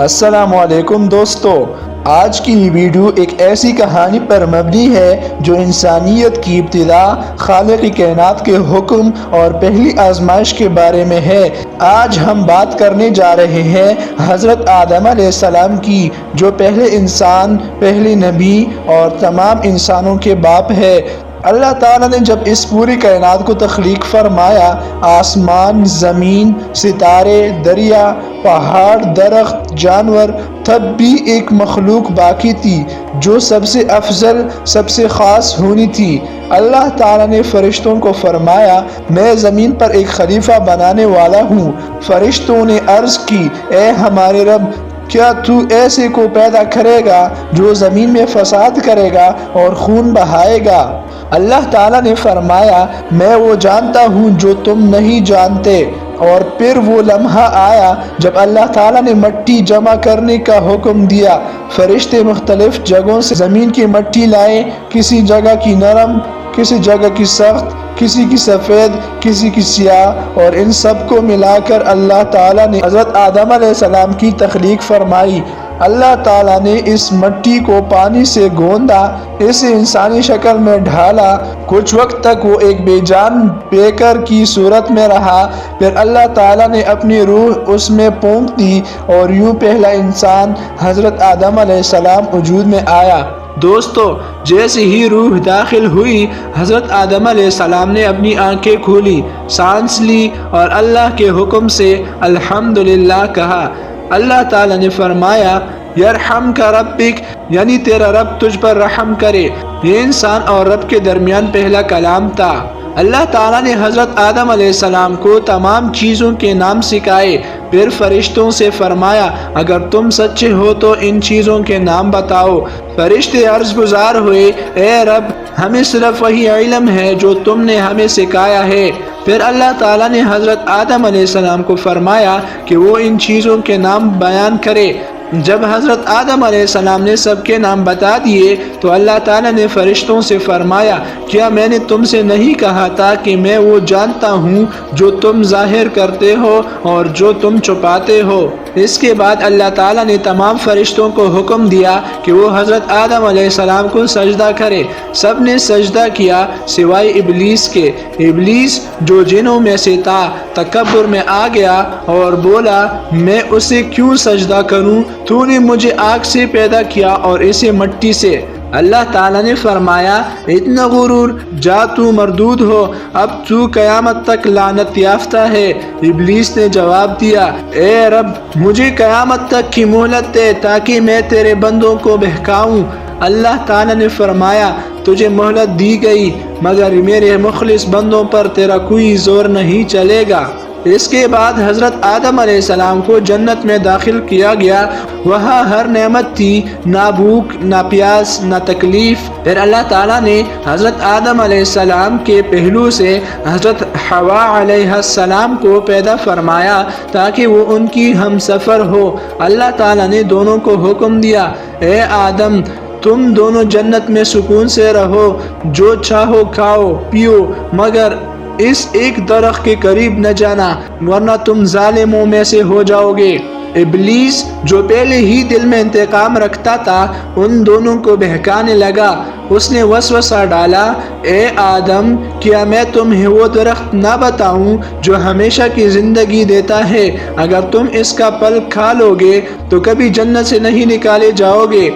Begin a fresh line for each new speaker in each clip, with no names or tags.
السلام علیکم دوستو، آج کی یہ ویڈیو ایک ایسی کہانی پر مبنی ہے جو انسانیت کی ابتدا، خالق کائنات کے حکم اور پہلی آزمائش کے بارے میں ہے۔ آج ہم بات کرنے جا رہے ہیں حضرت آدم علیہ السلام کی، جو پہلے انسان، پہلے نبی اور تمام انسانوں کے باپ ہے۔ اللہ تعالیٰ نے جب اس پوری کائنات کو تخلیق فرمایا، آسمان، زمین، ستارے، دریا، پہاڑ، درخت، جانور، تب بھی ایک مخلوق باقی تھی جو سب سے افضل، سب سے خاص ہونی تھی۔ اللہ تعالیٰ نے فرشتوں کو فرمایا، میں زمین پر ایک خلیفہ بنانے والا ہوں۔ فرشتوں نے عرض کی، اے ہمارے رب، کیا تو ایسے کو پیدا کرے گا جو زمین میں فساد کرے گا اور خون بہائے گا؟ اللہ تعالیٰ نے فرمایا، میں وہ جانتا ہوں جو تم نہیں جانتے۔ اور پھر وہ لمحہ آیا جب اللہ تعالیٰ نے مٹی جمع کرنے کا حکم دیا۔ فرشتے مختلف جگہوں سے زمین کی مٹی لائے، کسی جگہ کی نرم، کسی جگہ کی سخت، کسی کی سفید، کسی کی سیاہ، اور ان سب کو ملا کر اللہ تعالیٰ نے حضرت آدم علیہ السلام کی تخلیق فرمائی۔ اللہ تعالیٰ نے اس مٹی کو پانی سے گوندھا، اسے انسانی شکل میں ڈھالا۔ کچھ وقت تک وہ ایک بے جان بیکر کی صورت میں رہا، پھر اللہ تعالیٰ نے اپنی روح اس میں پھونک دی اور یوں پہلا انسان حضرت آدم علیہ السلام وجود میں آیا۔ دوستو، جیسے ہی روح داخل ہوئی، حضرت آدم علیہ السلام نے اپنی آنکھیں کھولی، سانس لی اور اللہ کے حکم سے الحمدللہ کہا۔ اللہ تعالیٰ نے فرمایا، یرحمک ربک، یعنی تیرا رب تجھ پر رحم کرے۔ یہ انسان اور رب کے درمیان پہلا کلام تھا۔ اللہ تعالیٰ نے حضرت آدم علیہ السلام کو تمام چیزوں کے نام سکھائے، پھر فرشتوں سے فرمایا، اگر تم سچے ہو تو ان چیزوں کے نام بتاؤ۔ فرشتے عرض گزار ہوئے، اے رب، ہمیں صرف وہی علم ہے جو تم نے ہمیں سکھایا ہے۔ پھر اللہ تعالیٰ نے حضرت آدم علیہ السلام کو فرمایا کہ وہ ان چیزوں کے نام بیان کرے۔ جب حضرت آدم علیہ السلام نے سب کے نام بتا دیے تو اللہ تعالیٰ نے فرشتوں سے فرمایا، کیا میں نے تم سے نہیں کہا تھا کہ میں وہ جانتا ہوں جو تم ظاہر کرتے ہو اور جو تم چھپاتے ہو؟ اس کے بعد اللہ تعالیٰ نے تمام فرشتوں کو حکم دیا کہ وہ حضرت آدم علیہ السلام کو سجدہ کرے۔ سب نے سجدہ کیا سوائے ابلیس کے۔ ابلیس جو جنوں میں سے تھا، تکبر میں آ گیا اور بولا، میں اسے کیوں سجدہ کروں؟ تو نے مجھے آگ سے پیدا کیا اور اسے مٹی سے۔ اللہ تعالیٰ نے فرمایا، اتنا غرور، جا تو مردود ہو، اب تو قیامت تک لعنت یافتہ ہے۔ ابلیس نے جواب دیا، اے رب، مجھے قیامت تک کی مہلت دے تاکہ میں تیرے بندوں کو بہکاؤں۔ اللہ تعالیٰ نے فرمایا، تجھے مہلت دی گئی، مگر میرے مخلص بندوں پر تیرا کوئی زور نہیں چلے گا۔ اس کے بعد حضرت آدم علیہ السلام کو جنت میں داخل کیا گیا۔ وہاں ہر نعمت تھی، نہ بھوک، نہ پیاس، نہ تکلیف۔ پھر اللہ تعالیٰ نے حضرت آدم علیہ السلام کے پہلو سے حضرت حوا علیہ السلام کو پیدا فرمایا تاکہ وہ ان کی ہم سفر ہو۔ اللہ تعالیٰ نے دونوں کو حکم دیا، اے آدم، تم دونوں جنت میں سکون سے رہو، جو چاہو کھاؤ پیو، مگر اس ایک درخت کے قریب نہ جانا ورنہ تم ظالموں میں سے ہو جاؤ گے۔ ابلیس جو پہلے ہی دل میں انتقام رکھتا تھا، ان دونوں کو بہکانے لگا۔ اس نے وسوسہ ڈالا، اے آدم، کیا میں تمہیں وہ درخت نہ بتاؤں جو ہمیشہ کی زندگی دیتا ہے؟ اگر تم اس کا پھل کھا لو گے تو کبھی جنت سے نہیں نکالے جاؤ گے۔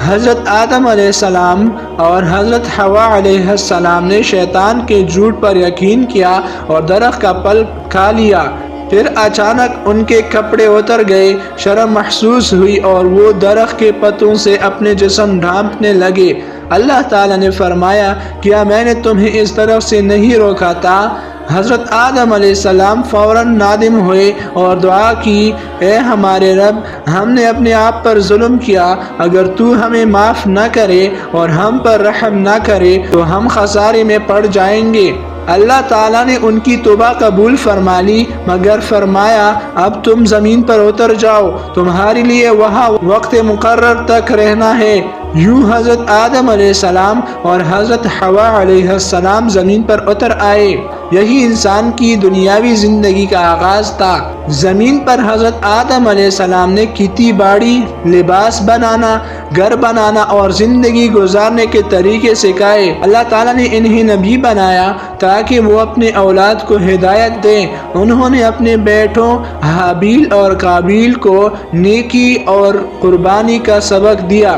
حضرت آدم علیہ السلام اور حضرت حوا علیہ السلام نے شیطان کے جھوٹ پر یقین کیا اور درخت کا پھل کھا لیا۔ پھر اچانک ان کے کپڑے اتر گئے، شرم محسوس ہوئی اور وہ درخت کے پتوں سے اپنے جسم ڈھانپنے لگے۔ اللہ تعالیٰ نے فرمایا، کیا میں نے تمہیں اس درخت سے نہیں روکا تھا؟ حضرت آدم علیہ السلام فوراً نادم ہوئے اور دعا کی، اے ہمارے رب، ہم نے اپنے آپ پر ظلم کیا، اگر تو ہمیں معاف نہ کرے اور ہم پر رحم نہ کرے تو ہم خسارے میں پڑ جائیں گے۔ اللہ تعالیٰ نے ان کی توبہ قبول فرما لی، مگر فرمایا، اب تم زمین پر اتر جاؤ، تمہارے لیے وہاں وقت مقرر تک رہنا ہے۔ یوں حضرت آدم علیہ السلام اور حضرت حوا علیہ السلام زمین پر اتر آئے۔ یہی انسان کی دنیاوی زندگی کا آغاز تھا۔ زمین پر حضرت آدم علیہ السلام نے کھیتی باڑی، لباس بنانا، گھر بنانا اور زندگی گزارنے کے طریقے سکھائے۔ اللہ تعالیٰ نے انہیں نبی بنایا تاکہ وہ اپنے اولاد کو ہدایت دیں۔ انہوں نے اپنے بیٹوں حابیل اور قابیل کو نیکی اور قربانی کا سبق دیا،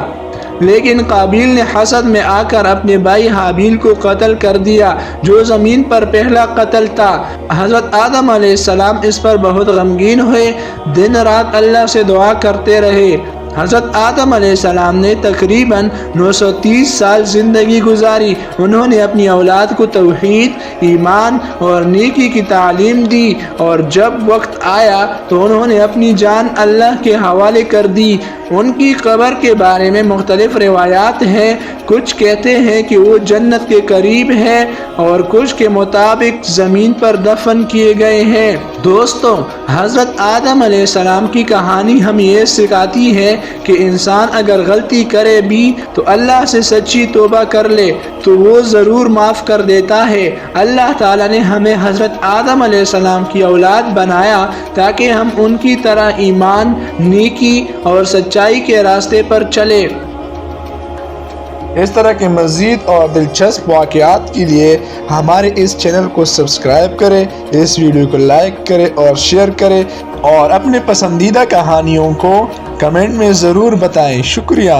لیکن قابیل نے حسد میں آ کر اپنے بھائی حابیل کو قتل کر دیا، جو زمین پر پہلا قتل تھا۔ حضرت آدم علیہ السلام اس پر بہت غمگین ہوئے، دن رات اللہ سے دعا کرتے رہے۔ حضرت آدم علیہ السلام نے تقریباً 930 سال زندگی گزاری۔ انہوں نے اپنی اولاد کو توحید، ایمان اور نیکی کی تعلیم دی، اور جب وقت آیا تو انہوں نے اپنی جان اللہ کے حوالے کر دی۔ ان کی قبر کے بارے میں مختلف روایات ہیں۔ کچھ کہتے ہیں کہ وہ جنت کے قریب ہے اور کچھ کے مطابق زمین پر دفن کیے گئے ہیں۔ دوستو، حضرت آدم علیہ السلام کی کہانی ہمیں یہ سکھاتی ہے کہ انسان اگر غلطی کرے بھی تو اللہ سے سچی توبہ کر لے تو وہ ضرور معاف کر دیتا ہے۔ اللہ تعالیٰ نے ہمیں حضرت آدم علیہ السلام کی اولاد بنایا تاکہ ہم ان کی طرح ایمان، نیکی اور سچائی کے راستے پر چلے۔
اس طرح کے مزید اور دلچسپ واقعات کے لیے ہمارے اس چینل کو سبسکرائب کریں، اس ویڈیو کو لائک کریں اور شیئر کریں، اور اپنے پسندیدہ کہانیوں کو کمنٹ میں ضرور بتائیں۔ شکریہ۔